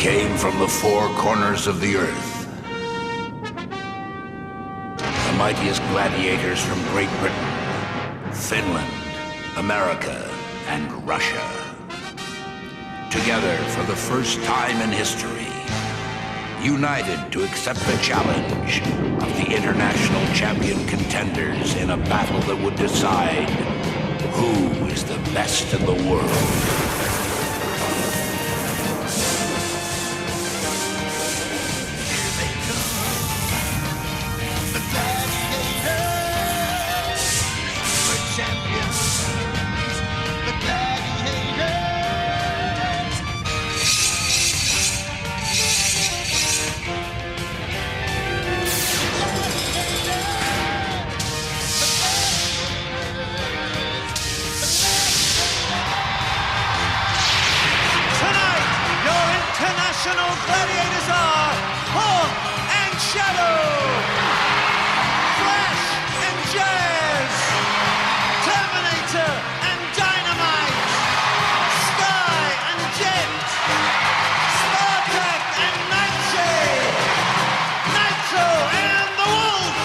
came from the four corners of the earth. The mightiest gladiators from Great Britain, Finland, America, and Russia. Together for the first time in history, united to accept the challenge of the international champion contenders in a battle that would decide who is the best in the world. Gladiators are Hawk and Shadow, Flash and Jazz, Terminator and Dynamite, Sky and Jet, Spartak and Nightshade, Nitro and the Wolf.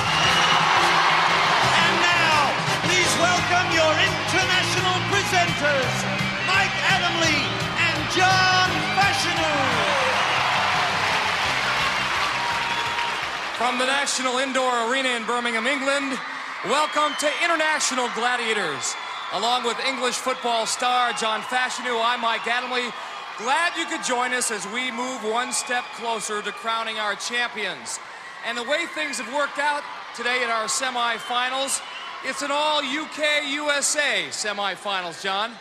And now, please welcome your international presenters, Mike Adamley and John Fashanu. From the National Indoor Arena in Birmingham, England, welcome to International Gladiators. Along with English football star John Fashanu, I'm Mike Adamley. Glad you could join us as we move one step closer to crowning our champions. And the way things have worked out today in our semi-finals, it's an all UK-USA semi-finals, John.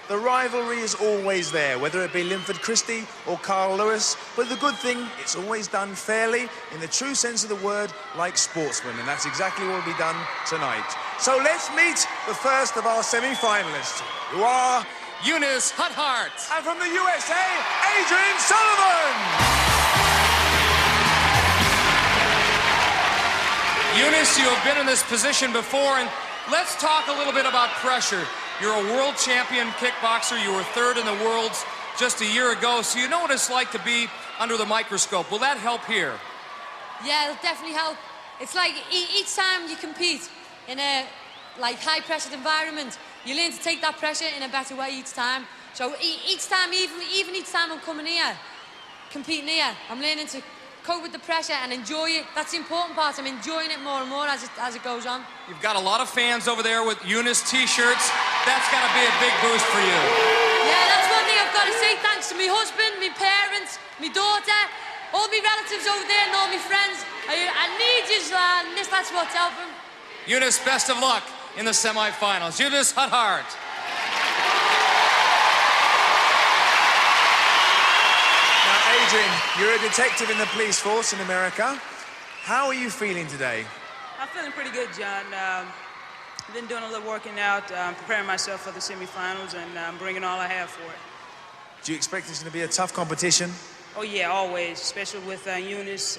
The rivalry is always there, whether it be Linford Christie or Carl Lewis. But the good thing, it's always done fairly, in the true sense of the word, like sportsmen. And that's exactly what will be done tonight. So let's meet the first of our semi-finalists, who are Eunice Huthart. And from the USA, Adrian Sullivan. Eunice, you have been in this position before, and let's talk a little bit about pressure. You're a world champion kickboxer. You were third in the worlds just a year ago, so you know what it's like to be under the microscope. Will that help here? Yeah, it'll definitely help. It's like each time you compete in a high-pressured environment, you learn to take that pressure in a better way each time. So each time, even each time I'm coming here, competing here, I'm learning to cope with the pressure and enjoy it. That's the important part. I'm enjoying it more and more as it goes on. You've got a lot of fans over there with Eunice t-shirts. That's got to be a big boost for you. Yeah, that's one thing I've got to say. Thanks to my husband, my parents, my daughter, all my relatives over there and all my friends. I need you, and that's what's helping. Eunice, best of luck in the semi-finals. Eunice Huthart. Adrian, you're a detective in the police force in America. How are you feeling today? I'm feeling pretty good, John. I've been doing a little working out, preparing myself for the semifinals, and bringing all I have for it. Do you expect this to be a tough competition? Oh, yeah, always, especially with Eunice.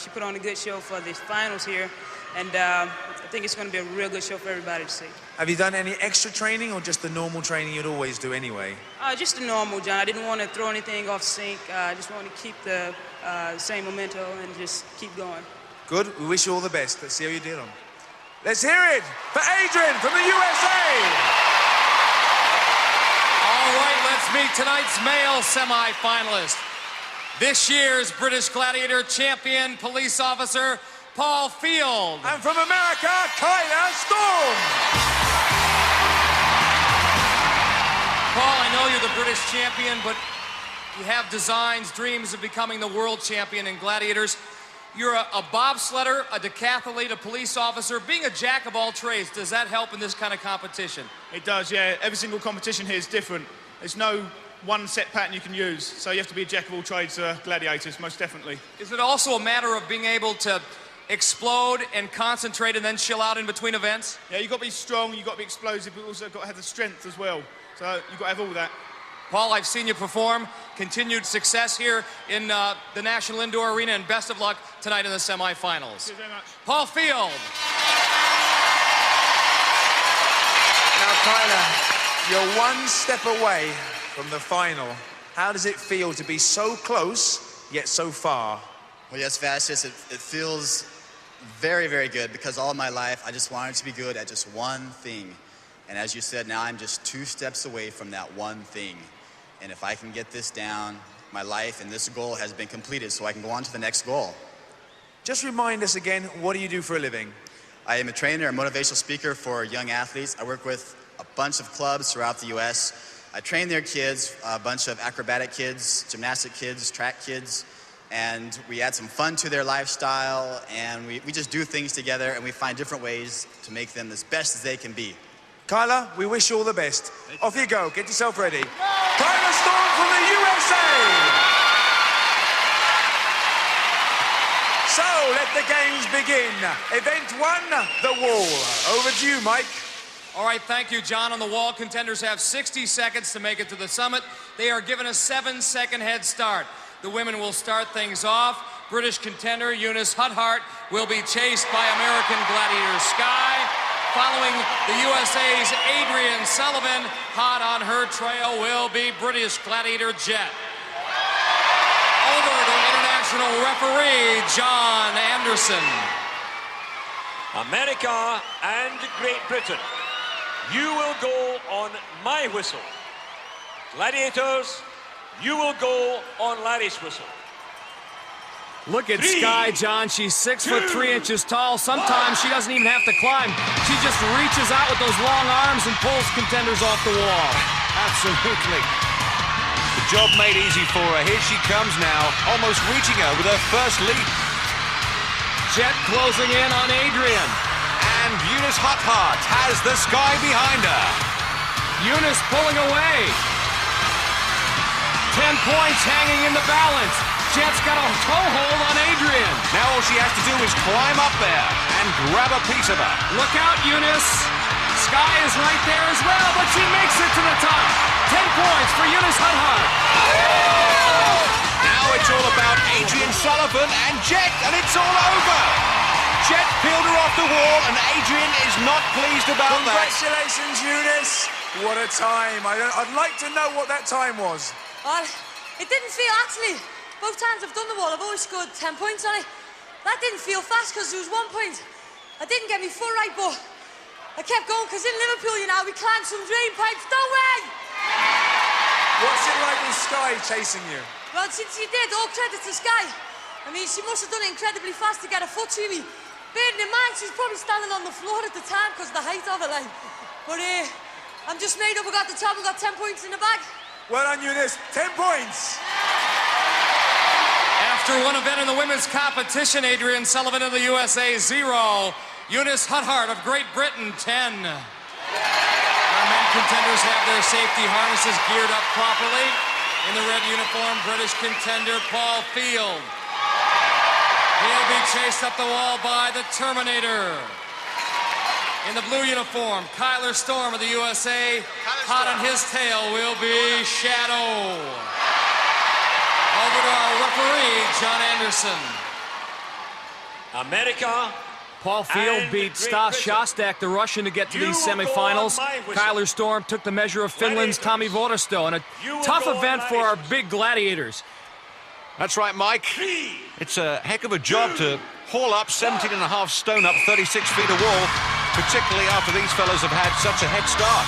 She put on a good show for the finals here, and I think it's going to be a real good show for everybody to see. Have you done any extra training or just the normal training you'd always do anyway? Just the normal, John. I didn't want to throw anything off sync. I just wanted to keep the same momentum and just keep going. Good. We wish you all the best. Let's see how you did on. Let's hear it for Adrian from the USA. All right, let's meet tonight's male semi-finalist. This year's British Gladiator champion police officer, Paul Field. And from America, Kyla Storm. Paul, I know you're the British champion, but you have designs, dreams of becoming the world champion in Gladiators. You're a bobsledder, a decathlete, a police officer. Being a jack of all trades, does that help in this kind of competition? It does, yeah. Every single competition here is different. There's no one set pattern you can use, so you have to be a jack of all trades gladiators, most definitely. Is it also a matter of being able to explode and concentrate and then chill out in between events? Yeah, you've got to be strong, you've got to be explosive, but also got to have the strength as well. So you've got to have all that. Paul, I've seen you perform. Continued success here in the National Indoor Arena, and best of luck tonight in the semifinals. Thank you very much. Paul Field. Now, Kyla, you're one step away from the final. How does it feel to be so close, yet so far? Well, yes, fastest. It feels very, very good because all my life I just wanted to be good at just one thing. And as you said, now I'm just 2 steps away from that one thing. And if I can get this down, my life and this goal has been completed, so I can go on to the next goal. Just remind us again, what do you do for a living? I am a trainer and motivational speaker for young athletes. I work with a bunch of clubs throughout the U.S. I train their kids, a bunch of acrobatic kids, gymnastic kids, track kids, and we add some fun to their lifestyle, and we just do things together, and we find different ways to make them as best as they can be. Kyla, we wish you all the best. Off you go, get yourself ready. Kyla Storm from the USA! So, let the games begin. Event 1, the wall. Over to you, Mike. All right, thank you, John. On the wall, contenders have 60 seconds to make it to the summit. They are given a 7-second head start. The women will start things off. British contender Eunice Huthart will be chased by American gladiator Sky. Following the USA's Adrian Sullivan, hot on her trail will be British gladiator Jet. Over to international referee John Anderson. America and Great Britain, you will go on my whistle. Gladiators, you will go on Larry's whistle. Look at Sky, John. She's 6'3" tall. Sometimes she doesn't even have to climb. She just reaches out with those long arms and pulls contenders off the wall. Absolutely. The job made easy for her. Here she comes now, almost reaching her with her first leap. Jet closing in on Adrian. And Eunice Huthart has the Sky behind her. Eunice pulling away. 10 points hanging in the balance. Jet's got a toehold on Adrian. Now all she has to do is climb up there and grab a piece of her. Look out, Eunice. Sky is right there as well, but she makes it to the top. 10 points for Eunice Huthart. Now it's all about Adrian Sullivan and Jet, and it's all over. Jet peeled her off the wall, and Adrian is not pleased about that. Congratulations, Eunice. What a time. I'd like to know what that time was. It didn't feel, actually, both times I've done the wall, I've always scored 10 points on it. That didn't feel fast because there was 1 point. I didn't get my foot right, but I kept going because in Liverpool, you know, we climbed some drain pipes, don't we? What's it like with Sky chasing you? Well, since she did, all credit to Sky. I mean, she must have done it incredibly fast to get a foot to me. Bearing in mind, she was probably standing on the floor at the time because of the height of it, like. But I'm just made up, I got the top, I got 10 points in the bag. Well done, Eunice. 10 points. After one event in the women's competition, Adrian Sullivan of the USA, 0. Eunice Huthart of Great Britain, 10. Our men contenders have their safety harnesses geared up properly. In the red uniform, British contender Paul Field. He'll be chased up the wall by the Terminator. In the blue uniform, Kyler Storm of the USA. Hot on his tail will be Shadow. Over to our referee, John Anderson. America. Paul Field beat Stas Shostak, the Russian, to get to these semifinals. Kyler Storm took the measure of Finland's Tommy Vuoristo, and a tough event for our big gladiators. That's right, Mike. It's a heck of a job to haul up 17.5 stone up 36 feet of wall, particularly after these fellas have had such a head start.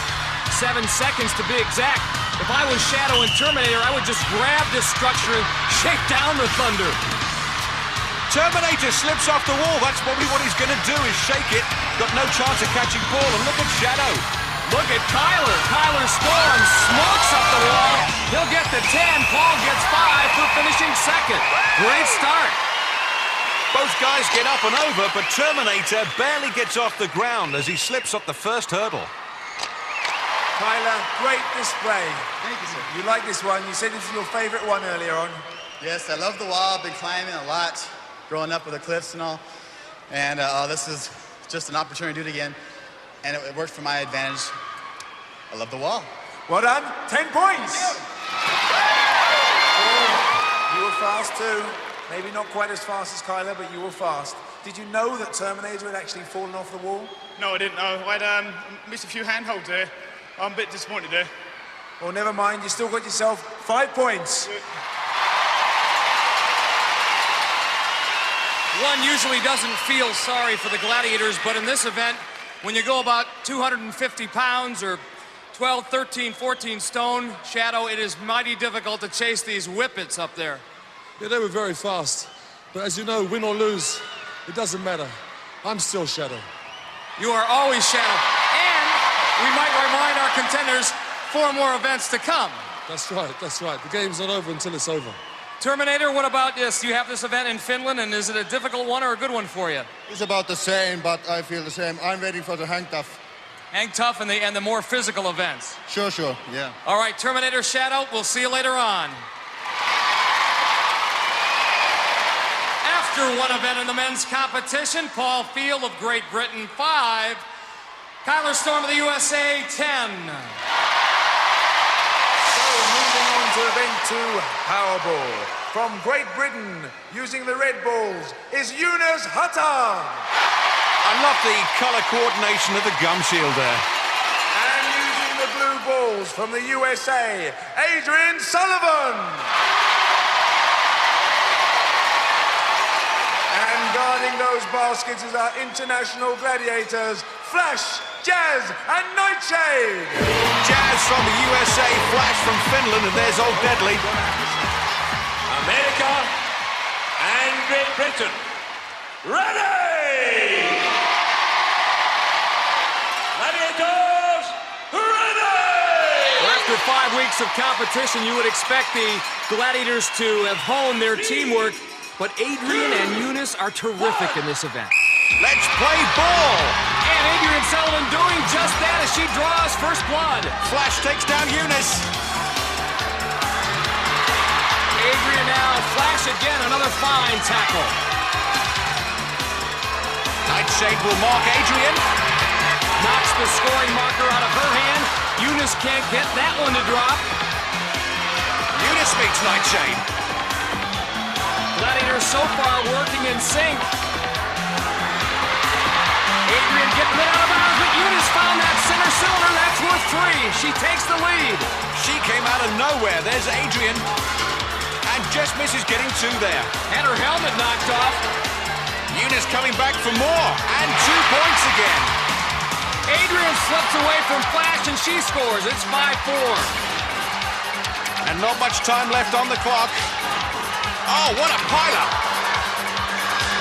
7 seconds to be exact. If I was Shadow and Terminator, I would just grab this structure and shake down the thunder. Terminator slips off the wall. That's probably what he's going to do, is shake it. Got no chance of catching Paul. And look at Shadow. Look at Kyler. Kyler Storm smokes up the wall. He'll get the 10. Paul gets 5 for finishing second. Great start. Both guys get up and over, but Terminator barely gets off the ground as he slips up the first hurdle. Kyler, great display. Thank you, sir. You like this one. You said this was your favorite one earlier on. Yes, I love the wall. I've been climbing a lot, growing up with the cliffs and all. And this is just an opportunity to do it again. And it worked for my advantage. I love the wall. Well done. 10 points. You were fast too. Maybe not quite as fast as Kyler, but you were fast. Did you know that Terminator had actually fallen off the wall? No, I didn't know. I'd missed a few handholds there. I'm a bit disappointed there. Well, never mind, you still got yourself 5 points. One usually doesn't feel sorry for the gladiators, but in this event, when you go about 250 pounds or 12, 13, 14 stone, Shadow, it is mighty difficult to chase these whippets up there. Yeah, they were very fast. But as you know, win or lose, it doesn't matter. I'm still Shadow. You are always Shadow. And we might remind our contenders 4 more events to come. That's right, that's right. The game's not over until it's over. Terminator, what about this? You have this event in Finland, and is it a difficult one or a good one for you? It's about the same, but I feel the same. I'm waiting for the hang tough. Hang tough and the more physical events. Sure, yeah. All right, Terminator, Shadow, we'll see you later on. After one event in the men's competition, Paul Field of Great Britain, 5. Kyler Storm of the USA, 10. Moving on to event 2, Powerball. From Great Britain, using the red balls, is Yunus Hutton. I love the colour coordination of the gum shield there. And using the blue balls from the USA, Adrian Sullivan. And guarding those baskets is our international gladiators, Flash, Jazz and Nightshade. Jazz from the USA, Flash from Finland, and there's Old Deadly. America and Great Britain. Ready! Gladiators, ready! Well, after 5 weeks of competition, you would expect the gladiators to have honed their teamwork, but Adrian and Eunice are terrific in this event. Let's play ball! And Adrian Sullivan doing just that as she draws first blood. Flash takes down Eunice. Adrian now, Flash again, another fine tackle. Nightshade will mark Adrian. Knocks the scoring marker out of her hand. Eunice can't get that one to drop. Eunice meets Nightshade. Gladiators so far working in sync. Adrian getting it out of bounds, but Eunice found that center cylinder. That's worth 3. She takes the lead. She came out of nowhere. There's Adrian. And just misses getting 2 there. Had her helmet knocked off. Eunice coming back for more. And 2 points again. Adrian slips away from Flash and she scores. It's 5-4. And not much time left on the clock. Oh, what a pileup.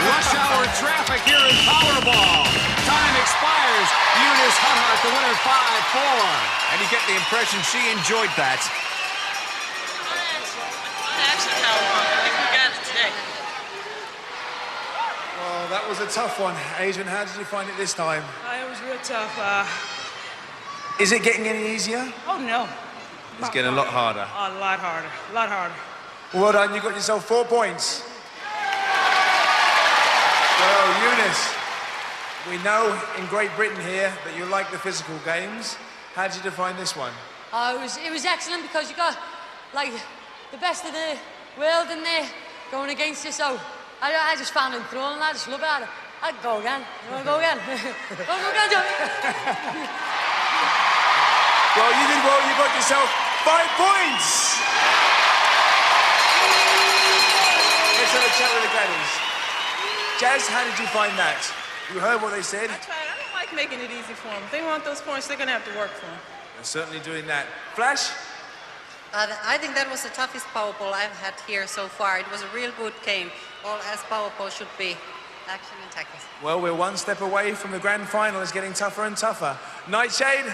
Rush hour traffic here in Powerball. Time expires. Eunice Hutton, the winner, 5-4. And you get the impression she enjoyed that. Actually, Powerball. I think we got it today. Well, that was a tough one. Adrian, how did you find it this time? It was real tough. Is it getting any easier? Oh, no. It's getting a lot harder. A lot harder. A lot harder. Well done, you got yourself 4 points. Well, Eunice, we know in Great Britain here that you like the physical games. How did you define this one? It was excellent because you got like the best of the world in there going against you. So I just found it thrilling. I just love it. I'd go again. You want to go again? Go again, Johnny. Well, you did well. You got yourself 5 points. Let's have a chat with the Gladiators. Jazz, how did you find that? You heard what they said? I tried. I don't like making it easy for them. If they want those points, they're going to have to work for them. They're certainly doing that. Flash? I think that was the toughest Powerball I've had here so far. It was a real good game, all as Powerball should be. Action and tackles. Well, we're 1 step away from the grand final. It's getting tougher and tougher. Nightshade?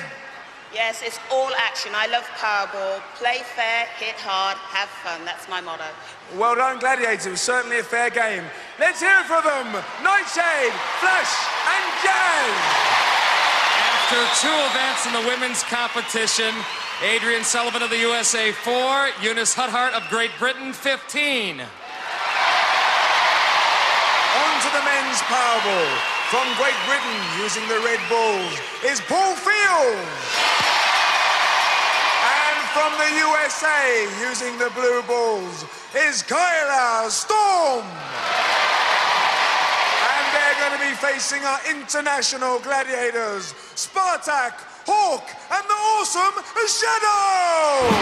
Yes, it's all action. I love Powerball. Play fair, hit hard, have fun. That's my motto. Well done, Gladiators. It was certainly a fair game. Let's hear it for them. Nightshade, Flash, and Jazz. After 2 events in the women's competition, Adrian Sullivan of the USA, 4. Eunice Hutton of Great Britain, 15. On to the men's Powerball. From Great Britain, using the red balls, is Paul Field. And from the USA, using the blue balls, is Kyler Storm. And they're going to be facing our international gladiators, Spartak Hawk and the awesome Shadow!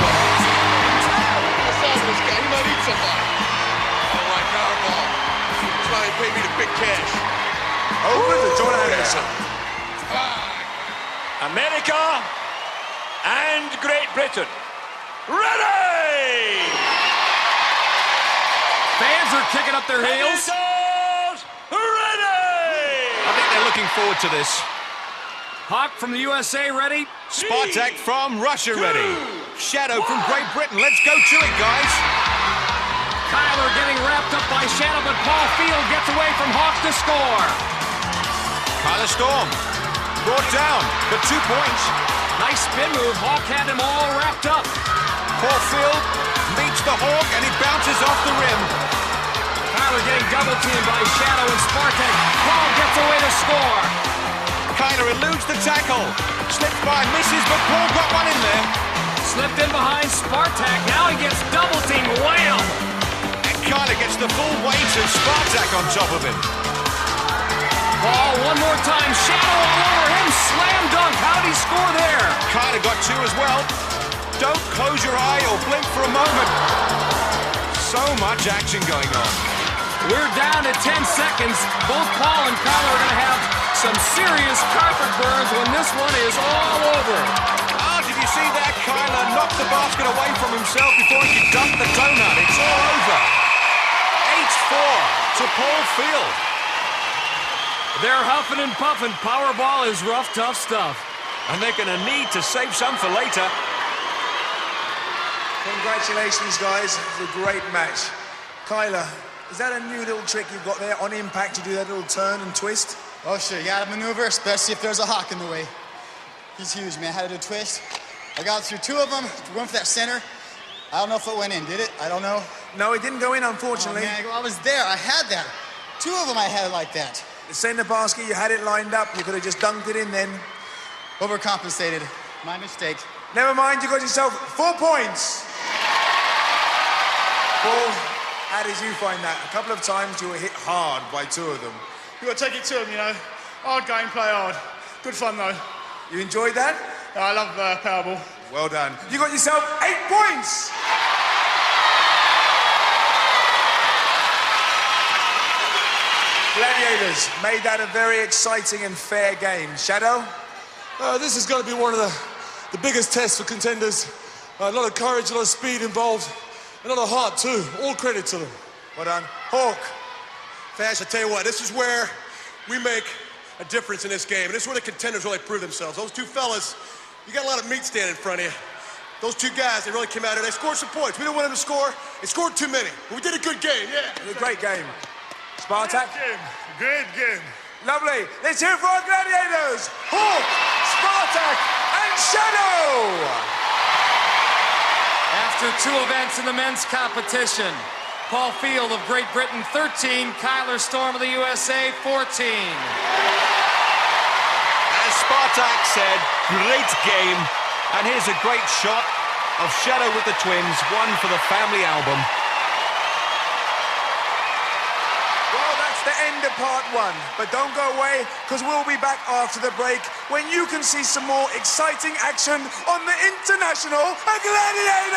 What's up with this guy? He might eat somebody. I don't like Powerball. That's why they pay me the big cash. Over to John Anderson. America and Great Britain. Ready! Fans are kicking up their heels. Ready! I think they're looking forward to this. Hawk from the USA ready. Spartak from Russia ready. Shadow from Great Britain. Let's go to it, guys. Kyler getting wrapped up by Shadow, but Paul Field gets away from Hawk to score. Kyler Storm brought down for 2 points. Nice spin move. Hawk had him all wrapped up. Paul Field meets the Hawk and he bounces off the rim. Kyler getting double teamed by Shadow and Spartak. Paul gets away to score. Kyler eludes the tackle. Slips by, misses, but Paul got one in there. Slipped in behind Spartak. Now he gets double teamed. Wham! And Kyler gets the full weight of Spartak on top of him. Paul one more time. Shadow all over him. Slam dunk. How did he score there? Kyler got 2 as well. Don't close your eye or blink for a moment. So much action going on. We're down to 10 seconds. Both Paul and Kyler are going to have some serious carpet burns when this one is all over. Ah, did you see that? Kyler knocked the basket away from himself before he could dunk the donut. It's all over. 8-4 to Paul Field. They're huffing and puffing. Powerball is rough, tough stuff. And they're going to need to save some for later. Congratulations, guys. It was a great match. Kyler, is that a new little trick you've got there? On impact, you do that little turn and twist? Oh, sure. You gotta maneuver, especially if there's a Hawk in the way. He's huge, man. How to do a twist. I got through 2 of them. One for that center. I don't know if it went in. Did it? I don't know. No, it didn't go in, unfortunately. Oh, man, I was there. I had that. 2 of them I had it like that. The center basket, you had it lined up. You could have just dunked it in then. Overcompensated. My mistake. Never mind, you got yourself 4 points. Paul, how did you find that? A couple of times you were hit hard by 2 of them. You got to take it to them, you know. Hard game, play hard. Good fun, though. You enjoyed that? I love Powerball. Well done. You got yourself 8 points. Gladiators made that a very exciting and fair game. Shadow? This is going to be one of the biggest tests for contenders. A lot of courage, a lot of speed involved, a lot of heart too. All credit to them. Well done. Hawk? Fash, I tell you what, this is where we make a difference in this game. And this is where the contenders really prove themselves. Those 2 fellas, you got a lot of meat standing in front of you. Those 2 guys, they really came out here. They scored some points. We didn't want them to score. They scored too many. But we did a good game, yeah. It was a great game. Spartak? Great game. Lovely. Let's hear it for our gladiators. Hawk, Spartak, and Shadow. After 2 events in the men's competition, Paul Field of Great Britain, 13. Kyler Storm of the USA, 14. As Spartak said, great game. And here's a great shot of Shadow with the twins, one for the family album. Well, that's the end of part 1. But don't go away, because we'll be back after the break when you can see some more exciting action on the International Gladiators!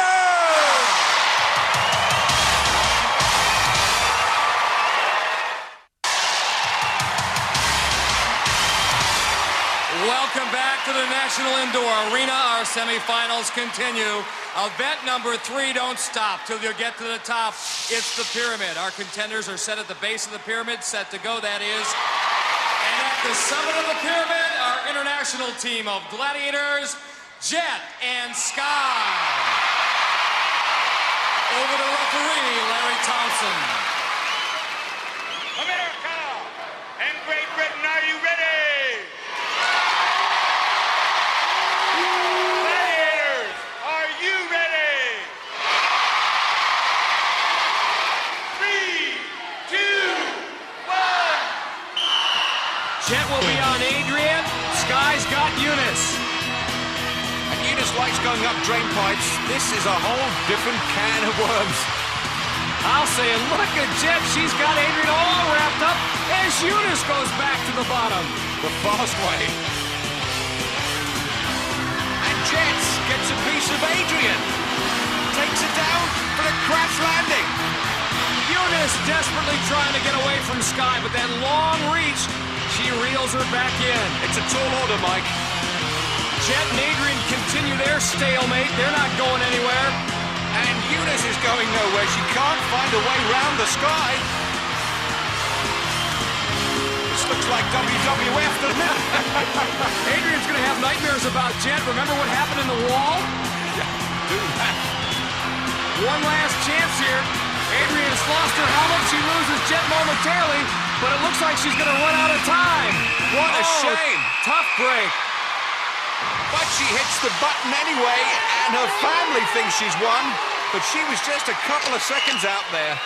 Welcome back to the National Indoor Arena. Our semifinals continue. Event number 3, don't stop till you get to the top. It's the pyramid. Our contenders are set at the base of the pyramid, set to go, that is. And at the summit of the pyramid, our international team of gladiators, Jet and Sky. Over to referee, Larry Thompson. America and Great Britain, are you ready? Gladiators, are you ready? 3, 2, 1. Jet will be on Adrian. Sky's got Eunice. And Eunice likes going up drain pipes. This is a whole different can of worms. I'll say, look at Jet. She's got Adrian all wrapped up as Eunice goes back to the bottom. The fast way. Jet gets a piece of Adrian. Takes it down for a crash landing. Eunice desperately trying to get away from Sky, but that long reach, she reels her back in. It's a tall order, Mike. Jet and Adrian continue their stalemate. They're not going anywhere. And Eunice is going nowhere. She can't find a way round the Sky. This looks like WWF, doesn't it? Adrian's going to have nightmares about Jet. Remember what happened in the wall? Yeah, do that. One last chance here. Adrian's lost her helmet. She loses Jet momentarily, but it looks like she's going to run out of time. What a shame. Tough break. But she hits the button anyway, and her family thinks she's won, but she was just a couple of seconds out there.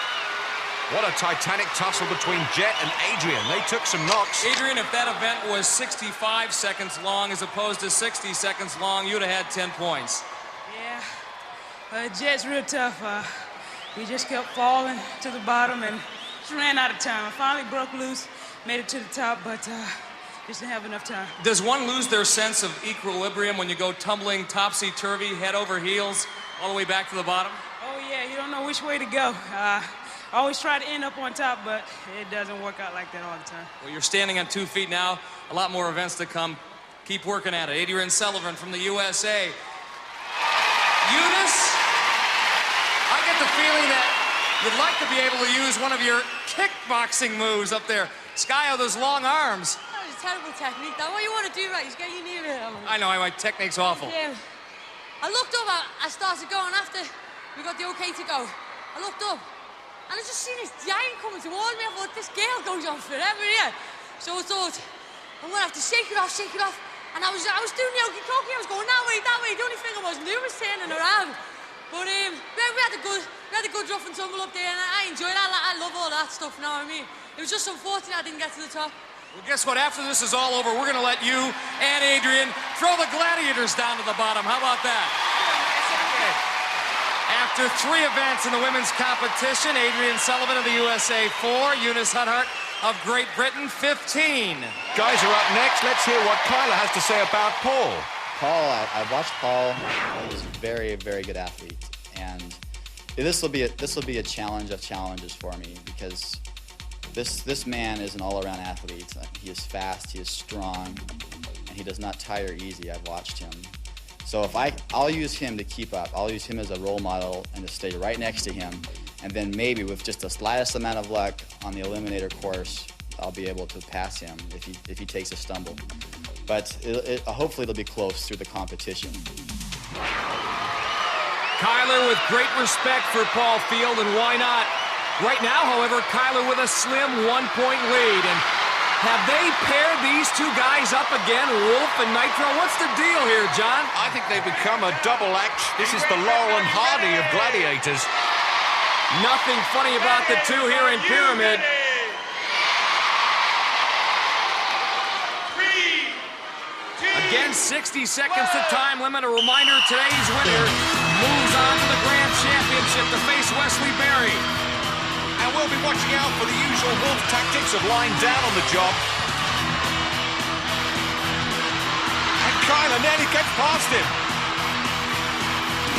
What a titanic tussle between Jet and Adrian. They took some knocks. Adrian, if that event was 65 seconds long as opposed to 60 seconds long, you'd have had 10 points. Yeah, Jet's real tough. He just kept falling to the bottom and just ran out of time. I finally broke loose, made it to the top, but just didn't have enough time. Does one lose their sense of equilibrium when you go tumbling topsy-turvy, head over heels, all the way back to the bottom? Oh, yeah, you don't know which way to go. I always try to end up on top, but it doesn't work out like that all the time. Well, you're standing on 2 feet now. A lot more events to come. Keep working at it. Adrian Sullivan from the USA. Eunice, I get the feeling that you'd like to be able to use one of your kickboxing moves up there. Sky, those long arms. That was a terrible technique. That what you want to do, right, is get your knee there. I know, my technique's awful. Yeah. I looked up, I started going after we got the okay to go. I looked up, and I just seen this giant coming towards me. I thought, this girl goes on forever here. So I thought, I'm gonna have to shake it off. And I was doing the okey dokey. I was going that way. The only thing I wasn't doing was turning around. But we had a good rough and tumble up there, and I enjoyed it. I love all that stuff, you know what I mean? It was just unfortunate I didn't get to the top. Well, guess what? After this is all over, we're going to let you and Adrian throw the Gladiators down to the bottom. How about that? After 3 events in the women's competition, Adrian Sullivan of the USA 4, Eunice Hudhart of Great Britain 15. Guys are up next. Let's hear what Kyler has to say about Paul. Paul, I watched Paul. He's a very, very good athlete, and this will be a challenge of challenges for me because this man is an all-around athlete. He is fast, he is strong, and he does not tire easy. I've watched him. So I'll use him to keep up. I'll use him as a role model and to stay right next to him, and then maybe with just the slightest amount of luck on the eliminator course, I'll be able to pass him if he takes a stumble. But hopefully it'll be close through the competition. Kyler with great respect for Paul Field, and why not? Right now, however, Kyler with a slim 1-point lead. And have they paired these 2 guys up again, Wolf and Nitro? What's the deal here, John? I think they've become a double act. This is the Laurel and Hardy of Gladiators. Nothing funny about the 2 here in Pyramid. Again, 60 seconds to time limit. A reminder, today's winner moves on to the Grand Championship to face Wesley Berry. And we'll be watching out for the usual Wolf tactics of lying down on the job. And Kyler nearly gets past him.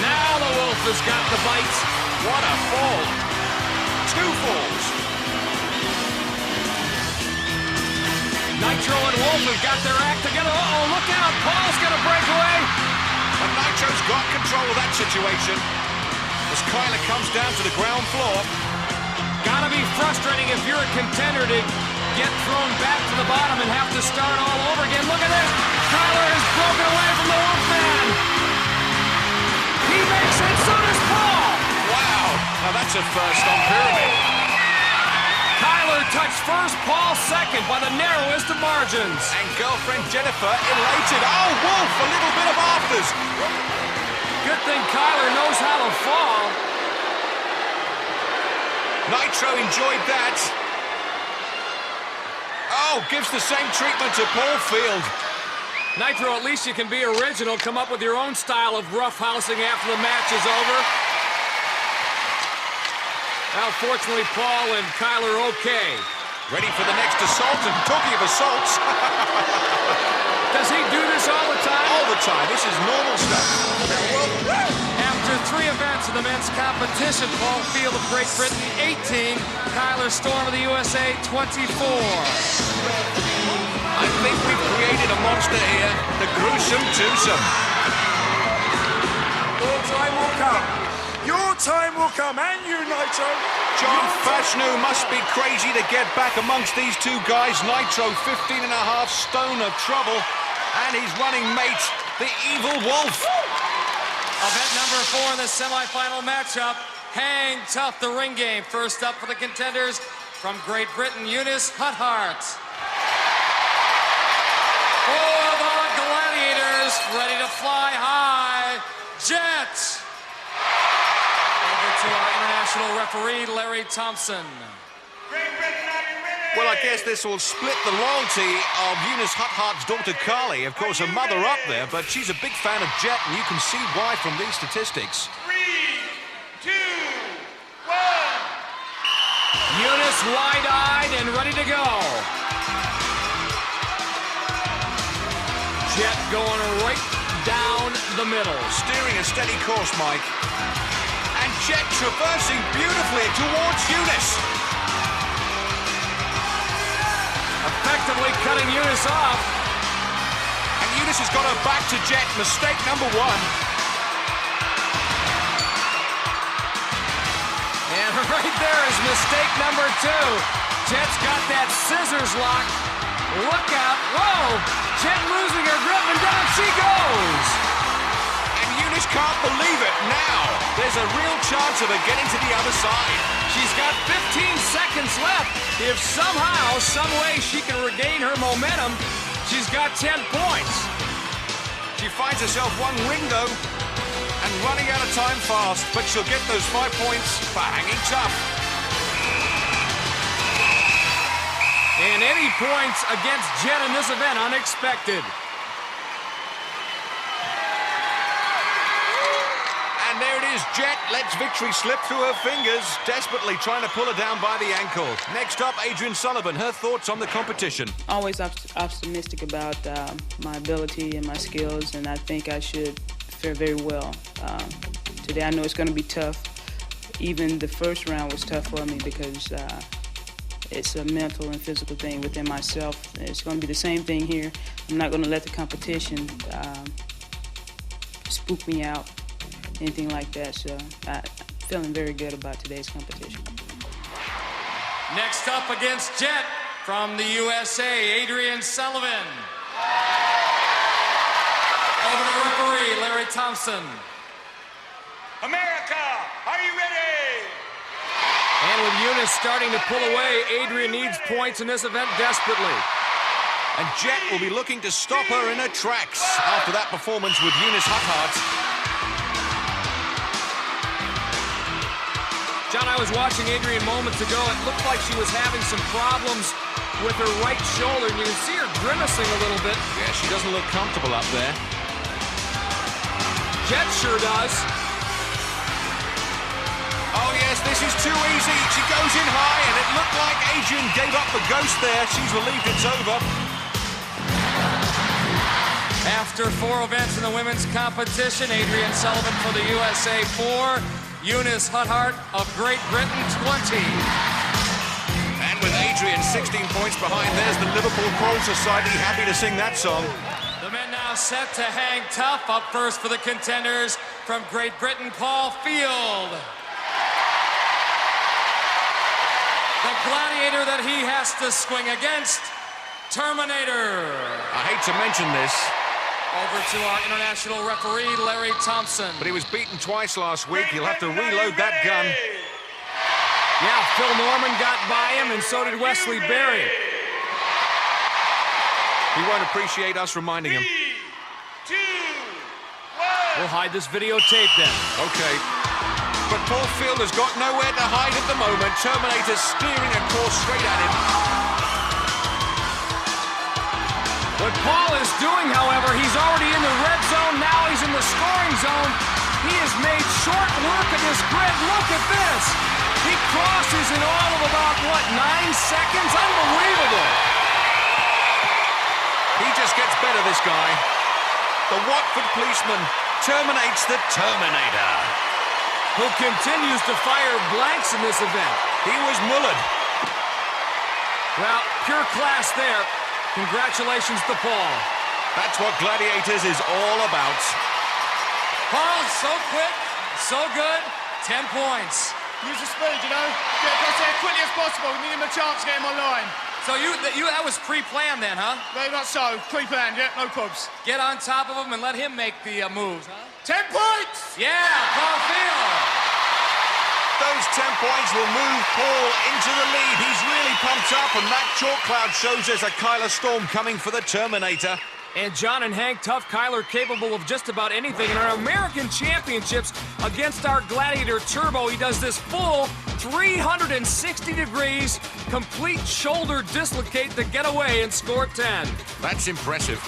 Now the Wolf has got the bites. What a fall. 2 falls. Nitro and Wolf have got their act together. Uh-oh, look out. Paul's going to break away. But Nitro's got control of that situation as Kyler comes down to the ground floor. Gotta be frustrating if you're a contender to get thrown back to the bottom and have to start all over again. Look at this. Kyler has broken away from the Wolfman. He makes it, so does Paul. Wow. Now that's a first on Pyramid. Kyler touched first, Paul second by the narrowest of margins. And girlfriend Jennifer elated. Oh, Wolf, a little bit of afters. Good thing Kyler knows how to fall. Nitro enjoyed that. Oh, gives the same treatment to Paul Field. Nitro, at least you can be original. Come up with your own style of roughhousing after the match is over. Well, fortunately, Paul and Kyler are okay. Ready for the next assault, and talking of assaults... Does he do this all the time? All the time. This is normal stuff. After 3 events in the men's competition, Paul Field of Great Britain, 18. Kyler Storm of the USA, 24. I think we've created a monster here, the gruesome twosome. Your time will come. Your time will come, and you, Nitro. John Fashanu must be crazy to get back amongst these two guys. Nitro, 15.5 stone of trouble, and his running mate, the Evil Wolf. Event number 4 in the semifinal matchup. Hang tough, the ring game. First up for the contenders from Great Britain, Eunice Huthart. For the Gladiators, ready to fly high, Jet. Over to our international referee, Larry Thompson. Well, I guess this will split the loyalty of Eunice Huthart's daughter Carly. Of course, her mother up there, but she's a big fan of Jet, and you can see why from these statistics. 3, 2, 1. Eunice wide-eyed and ready to go. Jet going right down the middle. Steering a steady course, Mike. And Jet traversing beautifully towards Eunice. Effectively cutting Eunice off. And Eunice has got her back to Jet. Mistake number 1. And right there is mistake number 2. Jet's got that scissors lock. Look out. Whoa! Jet losing her grip, and down she goes. And Eunice can't believe it now. There's a real chance of her getting to the other side. She's got 15 seconds left. If somehow, some way she can regain her momentum, she's got 10 points. She finds herself one ring, though, and running out of time fast, but she'll get those 5 points for hanging tough. And any points against Jet in this event unexpected. And there it is, Jet lets victory slip through her fingers, desperately trying to pull her down by the ankle. Next up, Adrian Sullivan, her thoughts on the competition. Always optimistic about my ability and my skills, and I think I should fare very well. Today I know it's going to be tough. Even the first round was tough for me because it's a mental and physical thing within myself. It's going to be the same thing here. I'm not going to let the competition spook me out, anything like that. So I'm feeling very good about today's competition. Next up against Jet from the USA, Adrian Sullivan. Over to the referee, Larry Thompson. America, are you ready? And with Eunice starting to pull away, Adrian needs points in this event desperately. And Jet will be looking to stop her in her tracks after that performance with Eunice Huthart. John, I was watching Adrian moments ago. It looked like she was having some problems with her right shoulder. And you can see her grimacing a little bit. Yeah, she doesn't look comfortable up there. Jet sure does. Oh, yes, this is too easy. She goes in high, and it looked like Adrian gave up the ghost there. She's relieved it's over. After 4 events in the women's competition, Adrian Sullivan for the USA 4, Eunice Huthart of Great Britain 20. And with Adrian 16 points behind, there's the Liverpool Choral Society happy to sing that song. The men now set to hang tough. Up first for the contenders from Great Britain, Paul Field. The gladiator that he has to swing against, Terminator. I hate to mention this. Over to our international referee, Larry Thompson. But he was beaten twice last week. He'll have to reload that gun. Yeah, Phil Norman got by him, and so did Wesley Berry. He won't appreciate us reminding him. 3, 2, 1. We'll hide this videotape then. Okay. But Paul Field has got nowhere to hide at the moment. Terminator steering a course straight at him. What Paul is doing, however, he's already in the red zone. Now he's in the scoring zone. He has made short work of this grid. Look at this. He crosses in all of about, what, 9 seconds? Unbelievable. He just gets better of this guy. The Watford policeman terminates the Terminator. Who continues to fire blanks in this event. He was mullered. Well, pure class there. Congratulations to Paul. That's what Gladiators is all about. Paul, so quick, so good, 10 points. Use the speed, you know. Get across there as quickly as possible. We need him a chance to get him online. So that was pre-planned then, huh? Very much so. Pre-planned, yeah, no probs. Get on top of him and let him make the moves, huh? 10 points! Yeah, Paul Field. Those 10 points will move Paul into the lead. He's really pumped up, and that chalk cloud shows there's a Kyler Storm coming for the Terminator. And John and Hank, tough Kyler capable of just about anything. In our American Championships against our Gladiator Turbo, he does this full 360 degrees, complete shoulder dislocate to get away and score 10. That's impressive.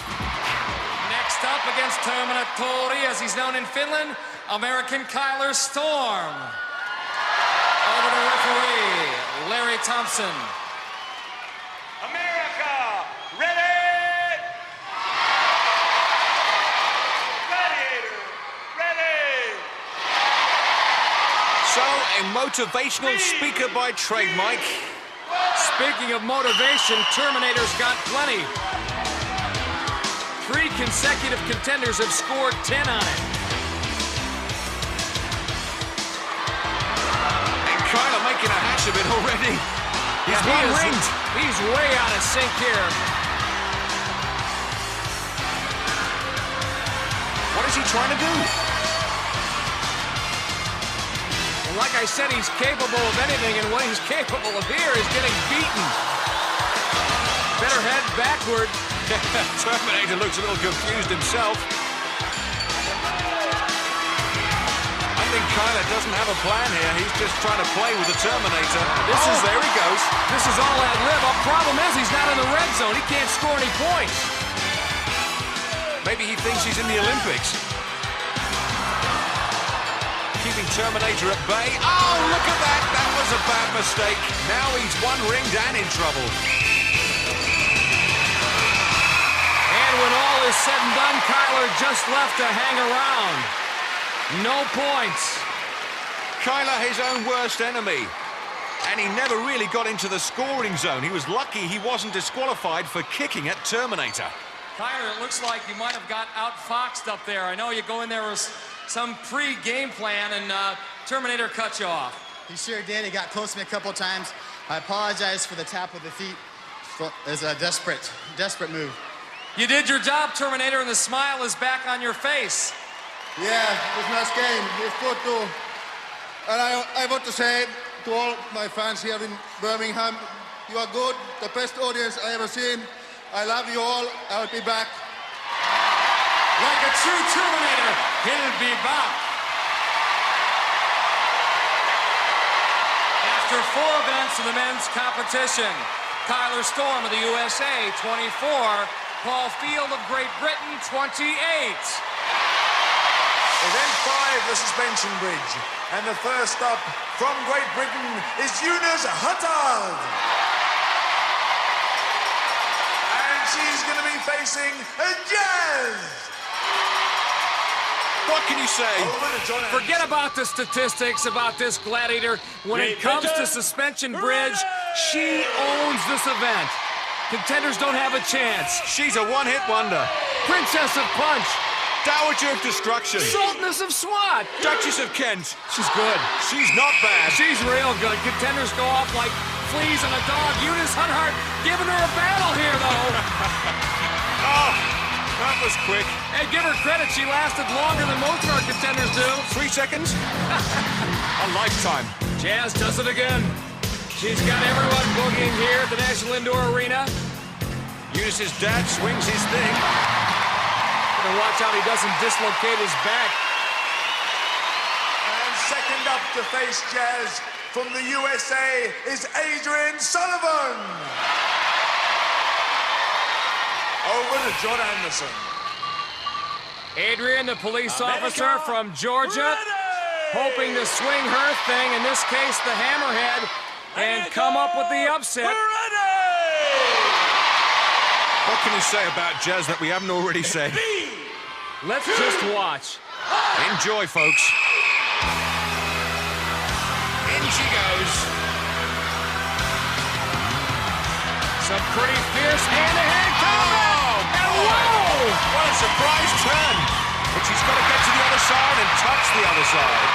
Next up against Terminatori, as he's known in Finland, American Kyler Storm. Over to referee, Larry Thompson. America, ready? Gladiator, ready? So, a motivational speaker by trade, Mike. Speaking of motivation, Terminator's got plenty. 3 consecutive contenders have scored 10 on it. And Kyler making a hash of it already. He's one-ringed. He's way out of sync here. What is he trying to do? Well, like I said, he's capable of anything, and what he's capable of here is getting beaten. Better head backward. Terminator looks a little confused himself. I think Kyler doesn't have a plan here. He's just trying to play with the Terminator. There he goes. This is all ad-lib. The problem is he's not in the red zone. He can't score any points. Maybe he thinks he's in the Olympics. Keeping Terminator at bay. Oh, look at that. That was a bad mistake. Now he's one-ringed and in trouble. When all is said and done, Kyler just left to hang around. No points. Kyler, his own worst enemy. And he never really got into the scoring zone. He was lucky he wasn't disqualified for kicking at Terminator. Kyler, it looks like you might have got outfoxed up there. I know you go in there with some pre-game plan, and Terminator cut you off. He sure did. He got close to me a couple of times. I apologize for the tap of the feet. It's a desperate move. You did your job, Terminator, and the smile is back on your face. Yeah, it was a nice game. It's good too. And I want to say to all my fans here in Birmingham, you are good, the best audience I ever seen. I love you all. I'll be back. Like a true Terminator, he'll be back. After 4 events in the men's competition, Kyler Storm of the USA, 24. Paul Field of Great Britain, 28. Event 5, the suspension bridge. And the first up from Great Britain is Yunus Hatald. And she's going to be facing Jazz. What can you say? Forget about the statistics about this Gladiator. When it comes to suspension bridge, she owns this event. Contenders don't have a chance. She's a one-hit wonder. Princess of Punch. Dowager of Destruction. Sultaness of SWAT. Duchess of Kent. She's good. She's not bad. She's real good. Contenders go off like fleas on a dog. Eunice Hunhart giving her a battle here, though. Oh, that was quick. Hey, give her credit. She lasted longer than most of our contenders do. 3 seconds? A lifetime. Jazz does it again. She's got everyone boogieing here at the National Indoor Arena. Eunice's dad swings his thing. Gotta watch out he doesn't dislocate his back. And second up to face Jazz from the USA is Adrian Sullivan. Over to John Anderson. Adrian, the police officer from Georgia, hoping to swing her thing, in this case the hammerhead, and come up with the upset. What can you say about Jazz that we haven't already said? Let's just watch. Enjoy, folks. In she goes. Some pretty fierce hand-to-hand combat. And whoa! What a surprise turn. But she's got to get to the other side and touch the other side.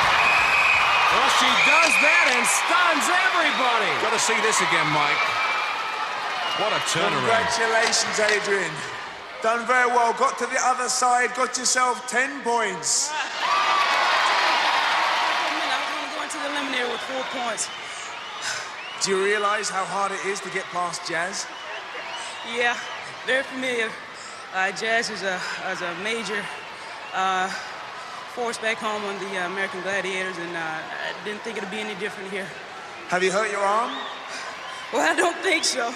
Well, she does that and stuns everybody. Got to see this again, Mike. What a turnaround. Congratulations, Adrian. Done very well. Got to the other side. Got yourself 10 points. I was going to go into the eliminator with 4 points. Do you realise how hard it is to get past Jazz? Yeah, very familiar. Jazz is a major force back home on the American Gladiators, and I didn't think it'd be any different here. Have you hurt your arm? Well, I don't think so.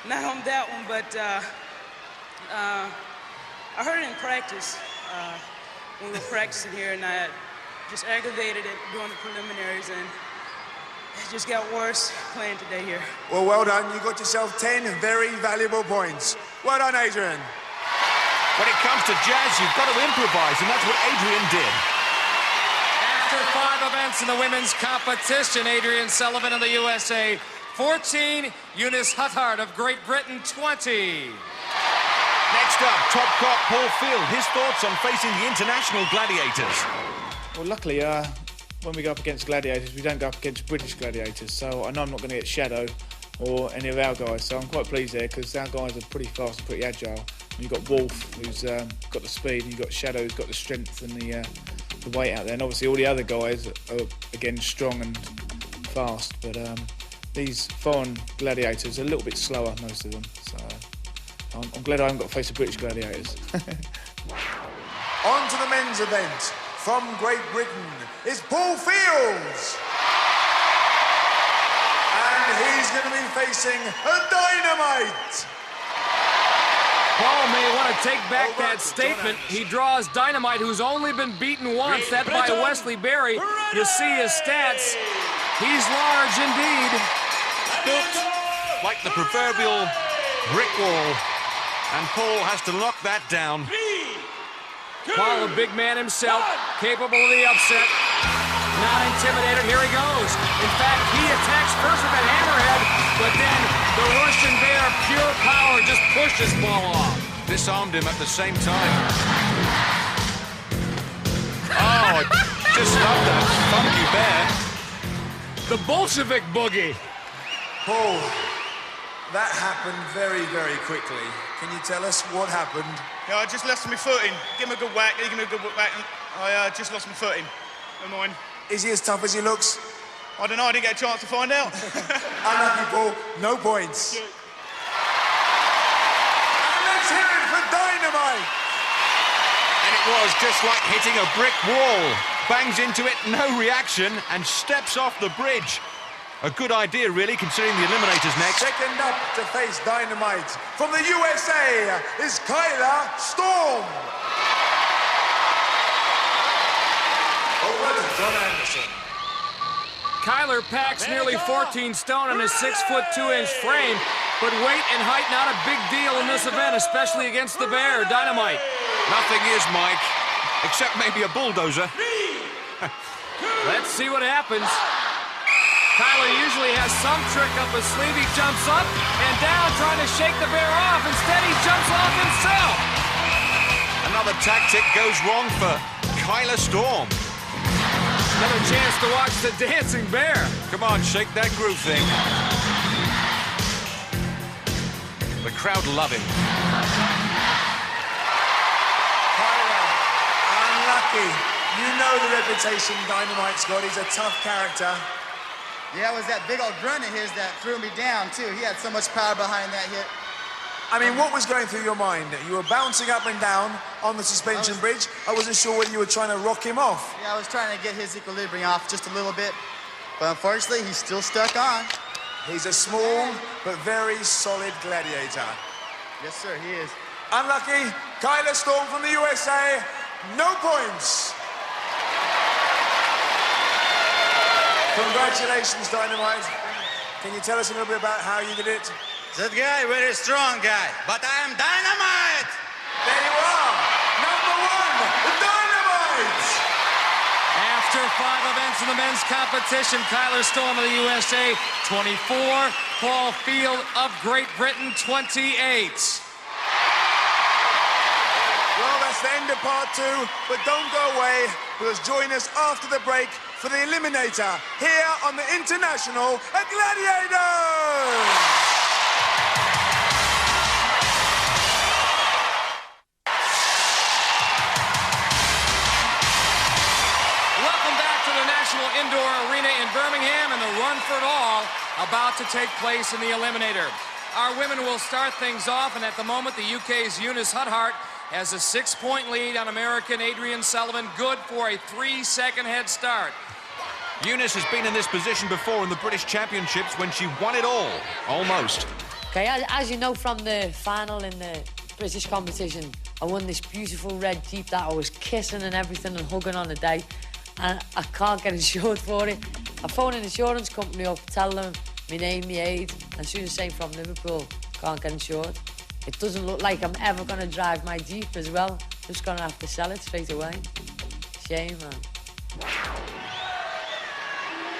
Not on that one, but I heard it in practice when we were practicing here, and I just aggravated it during the preliminaries, and it just got worse playing today here. Well done. You got yourself 10 very valuable points. Well done, Adrian. When it comes to Jazz, you've got to improvise, and that's what Adrian did. After 5 events in the women's competition, Adrian Sullivan of the USA, 14, Eunice Huthard of Great Britain, 20. Next up, top cop Paul Field. His thoughts on facing the international gladiators. Well, luckily, when we go up against gladiators, we don't go up against British gladiators, so I know I'm not going to get Shadow or any of our guys, so I'm quite pleased there, because our guys are pretty fast and pretty agile. You've got Wolf, who's got the speed, and you've got Shadow, who's got the strength and the weight out there, and obviously all the other guys are, again, strong and fast, but these foreign gladiators are a little bit slower, most of them, so I'm glad I haven't got to face the British gladiators. On to the men's event. From Great Britain is Paul Fields. And he's going to be facing a Dynamite. Paul may want to take back that statement. He draws Dynamite, who's only been beaten once. That by Wesley Berry. You see his stats. He's large indeed. Built like the proverbial brick wall. And Paul has to knock that down. Paul, a big man himself, capable of the upset. Not intimidated, here he goes. In fact, he attacks first with a hammerhead, but then the Russian bear, pure power, just pushes Paul off. Disarmed him at the same time. Oh, just love that funky bear. The Bolshevik boogie. Paul, that happened very, very quickly. Can you tell us what happened? Yeah, I just lost my footing. Give him a good whack, he gave me a good whack, and I just lost my footing. Never mind. Is he as tough as he looks? I don't know, I didn't get a chance to find out. Unlucky, Paul. No points. Yeah. And let's hear it for Dynamite. And it was just like hitting a brick wall. Bangs into it, no reaction, and steps off the bridge. A good idea, really, considering the eliminators next. Second up to face Dynamite from the USA is Kyla Storm. Over to John Anderson. Kyler packs nearly 14 stone on his 6'2" frame, but weight and height not a big deal in this event, especially against the bear, Dynamite. Nothing is, Mike, except maybe a bulldozer. Let's see what happens. Kyler usually has some trick up his sleeve. He jumps up and down, trying to shake the bear off. Instead, he jumps off himself. Another tactic goes wrong for Kyla Storm. Another chance to watch the dancing bear. Come on, shake that groove thing. The crowd love him. Kyla, unlucky. You know the reputation Dynamite's got. He's a tough character. Yeah, it was that big old grunt of his that threw me down, too. He had so much power behind that hit. I mean, what was going through your mind? You were bouncing up and down on the suspension bridge. I wasn't sure whether you were trying to rock him off. Yeah, I was trying to get his equilibrium off just a little bit. But unfortunately, he's still stuck on. He's a small but very solid gladiator. Yes, sir, he is. Unlucky, Kyla Storm from the USA, no points. Congratulations, Dynamite. Can you tell us a little bit about how you did it? That guy, very strong guy, but I am dynamite! There you are, number one, Dynamite! After 5 events in the men's competition, Kyler Storm of the USA, 24. Paul Field of Great Britain, 28. Well, that's the end of part 2, but don't go away, because join us after the break for the Eliminator here on the International Gladiators! Indoor arena in Birmingham, and the run for it all about to take place in the Eliminator. Our women will start things off, and at the moment, the UK's Eunice Huthart has a 6-point lead on American Adrian Sullivan, good for a 3-second head start. Eunice has been in this position before in the British Championships when she won it all, almost. Okay, as you know from the final in the British competition, I won this beautiful red Jeep that I was kissing and everything and hugging on the day. And I can't get insured for it. I phone an insurance company up, tell them my name, my age, and soon as I'm from Liverpool, can't get insured. It doesn't look like I'm ever going to drive my Jeep as well. Just going to have to sell it straight away. Shame, man.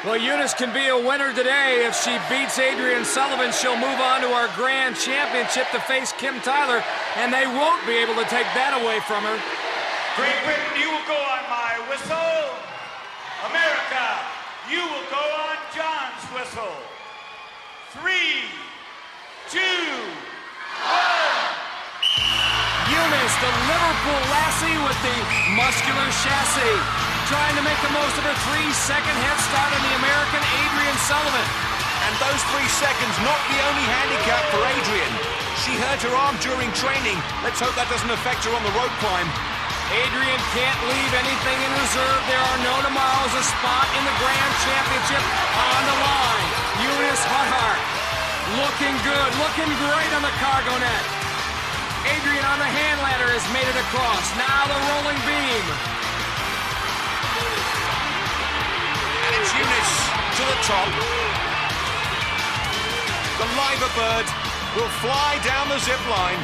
Well, Eunice can be a winner today. If she beats Adrian Sullivan, she'll move on to our Grand Championship to face Kim Tyler, and they won't be able to take that away from her. Great Britain, you will go on my whistle. America, you will go on John's whistle. 3, 2, 1. Eunice, the Liverpool lassie with the muscular chassis, trying to make the most of her 3-second head start on the American Adrian Sullivan. And those 3 seconds, not the only handicap for Adrian. She hurt her arm during training. Let's hope that doesn't affect her on the rope climb. Adrian can't leave anything in reserve. There are no tomorrows. A spot in the Grand Championship on the line. Eunice Huthart looking good, looking great on the cargo net. Adrian on the hand ladder has made it across. Now the rolling beam. And it's Eunice to the top. The liver bird will fly down the zip line.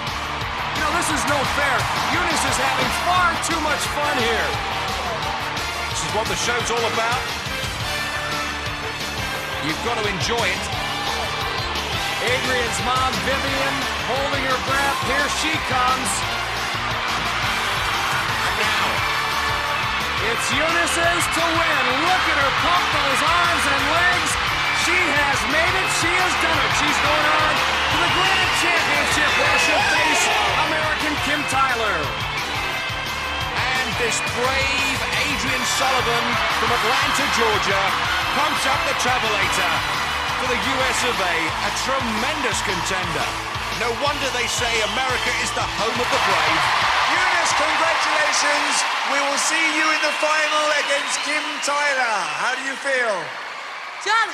You know, this is no fair. Eunice is having far too much fun here. This is what the show's all about. You've got to enjoy it. Adrian's mom, Vivian, holding her breath. Here she comes. And now, it's Eunice's to win. Look at her pump those arms and legs. She has made it. She has done it. She's going on to the Grand Championship where she'll face American Kim Tyler. And this brave Adrian Sullivan from Atlanta, Georgia, pumps up the travelator for the US of A, a tremendous contender. No wonder they say America is the home of the brave. Eunice, congratulations. We will see you in the final against Kim Tyler. How do you feel? John,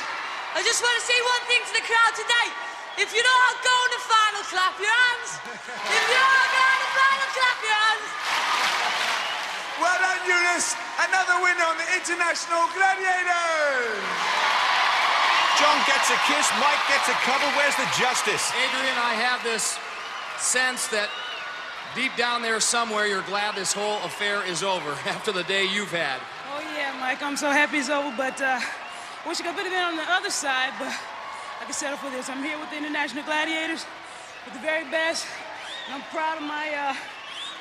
I just want to say one thing to the crowd today. If you know how to go in the final, clap your hands. If you know how to go in the final, clap your hands. Well done, Eunice. Another winner on the International Gladiators. John gets a kiss, Mike gets a cover. Where's the justice? Adrian, I have this sense that deep down there somewhere you're glad this whole affair is over after the day you've had. Oh, yeah, Mike, I'm so happy it's over, but wish I could have been on the other side, but I can settle for this. I'm here with the International Gladiators, with the very best, and I'm proud of my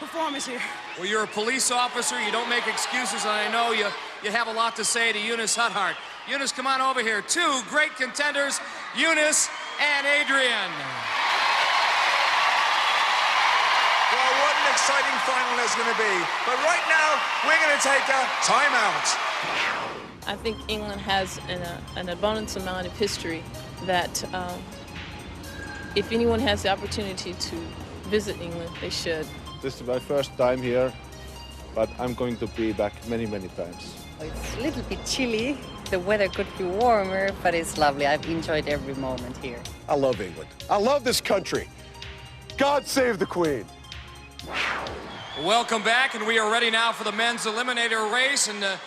performance here. Well, you're a police officer. You don't make excuses, and I know you have a lot to say to Eunice Huthart. Eunice, come on over here. 2 great contenders, Eunice and Adrian. Well, what an exciting final there's going to be. But right now, we're going to take a timeout. I think England has an abundance amount of history that if anyone has the opportunity to visit England, they should. This is my first time here, but I'm going to be back many, many times. It's a little bit chilly. The weather could be warmer, but it's lovely. I've enjoyed every moment here. I love England. I love this country. God save the Queen. Welcome back, and we are ready now for the men's eliminator race, and the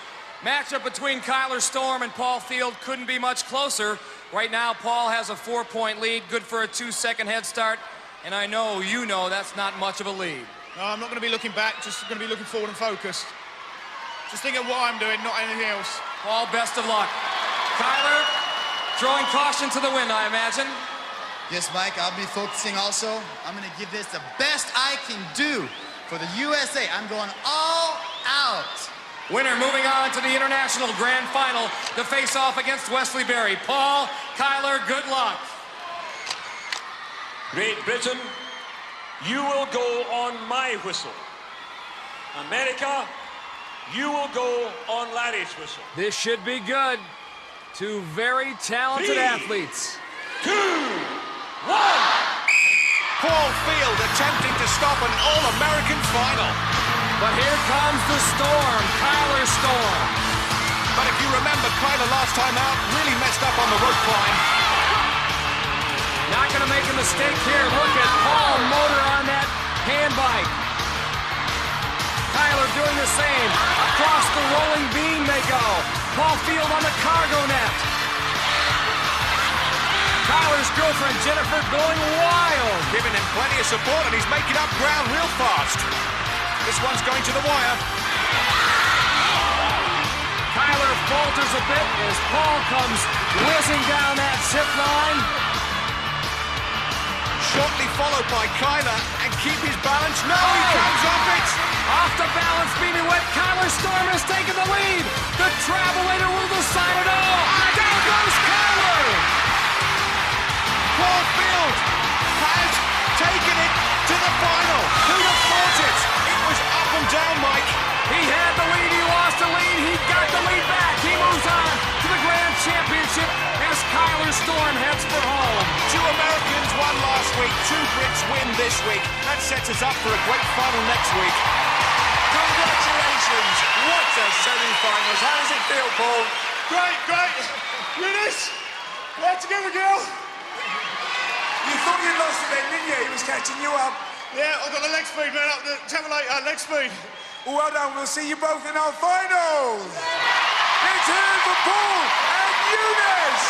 matchup between Kyler Storm and Paul Field couldn't be much closer. Right now, Paul has a 4-point lead, good for a 2-second head start. And I know you know that's not much of a lead. No, I'm not going to be looking back, just going to be looking forward and focused. Just think of what I'm doing, not anything else. Paul, best of luck. Kyler, throwing caution to the wind, I imagine. Yes, Mike, I'll be focusing also. I'm going to give this the best I can do for the USA. I'm going all out. Winner moving on to the International Grand Final to face off against Wesley Berry. Paul, Kyler, good luck. Great Britain, you will go on my whistle. America, you will go on Larry's whistle. This should be good. Two very talented 3, athletes. 2, 1. Paul Field attempting to stop an All-American final. But here comes the storm, Kyler Storm. But if you remember, Kyler last time out really messed up on the rope climb. Not going to make a mistake here. Look at Paul motor on that hand bike. Kyler doing the same. Across the rolling beam they go. Paul Field on the cargo net. Kyler's girlfriend Jennifer going wild. Giving him plenty of support, and he's making up ground real fast. This one's going to the wire. Kyler falters a bit as Paul comes whizzing down that zip line. Shortly followed by Kyler, and keep his balance. No, he comes off it! Off the balance beam he went. Kyler Storm has taken the lead. The Travelator will decide it all. Down goes Kyler! Paul Field has taken it to the final. Who'd have thought it? It was up and down, Mike. He had the lead, he lost the lead, he got the lead back. He moves on to the Grand Championship as Kyler Storm heads for home. 2 Americans won last week, 2 Brits win this week. That sets us up for a great final next week. Congratulations! What a semi-finals. How does it feel, Paul? Great, great. Eunice, we're together, girl. You thought you lost it then, didn't you? He was catching you up. Yeah, I've got the leg speed, man, up the Travelator, leg speed. Well done. We'll see you both in our finals. Let's hear it for Paul and Eunice.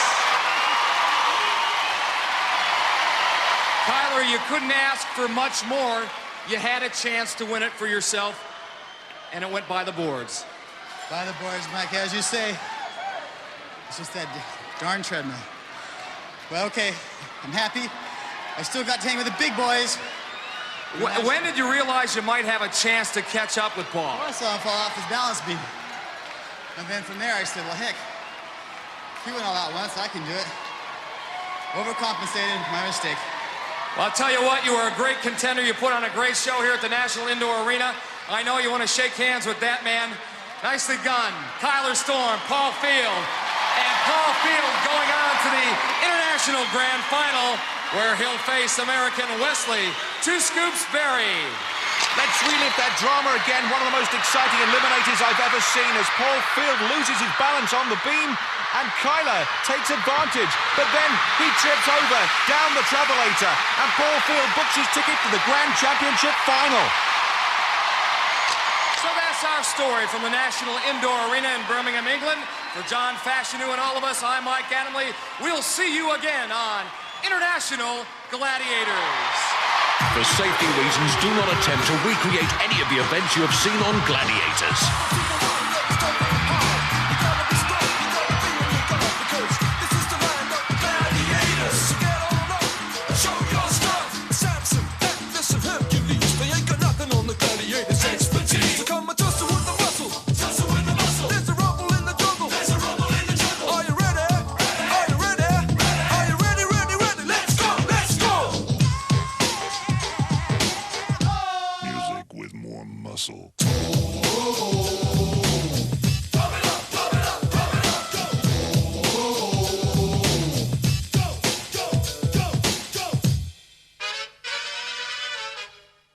Kyler, you couldn't ask for much more. You had a chance to win it for yourself, and it went by the boards. By the boards, Mike, as you say. It's just that darn treadmill. Well, okay, I'm happy. I still got to hang with the big boys. When did you realize you might have a chance to catch up with Paul? Well, I saw him fall off his balance beam. And then from there, I said, well, heck, he went all out once, I can do it. Overcompensated, my mistake. Well, I'll tell you what, you were a great contender. You put on a great show here at the National Indoor Arena. I know you want to shake hands with that man. Nicely done. Kyler Storm, Paul Field. And Paul Field going on to the International Grand Final, where he'll face American Wesley Two Scoops Berry. Let's relive that drama again. One of the most exciting eliminators I've ever seen as Paul Field loses his balance on the beam and Kyler takes advantage. But then he trips over down the Travelator and Paul Field books his ticket to the Grand Championship Final. So that's our story from the National Indoor Arena in Birmingham, England. For John Fashanu and all of us, I'm Mike Adamley. We'll see you again on International Gladiators. For safety reasons, do not attempt to recreate any of the events you have seen on Gladiators. Muscle.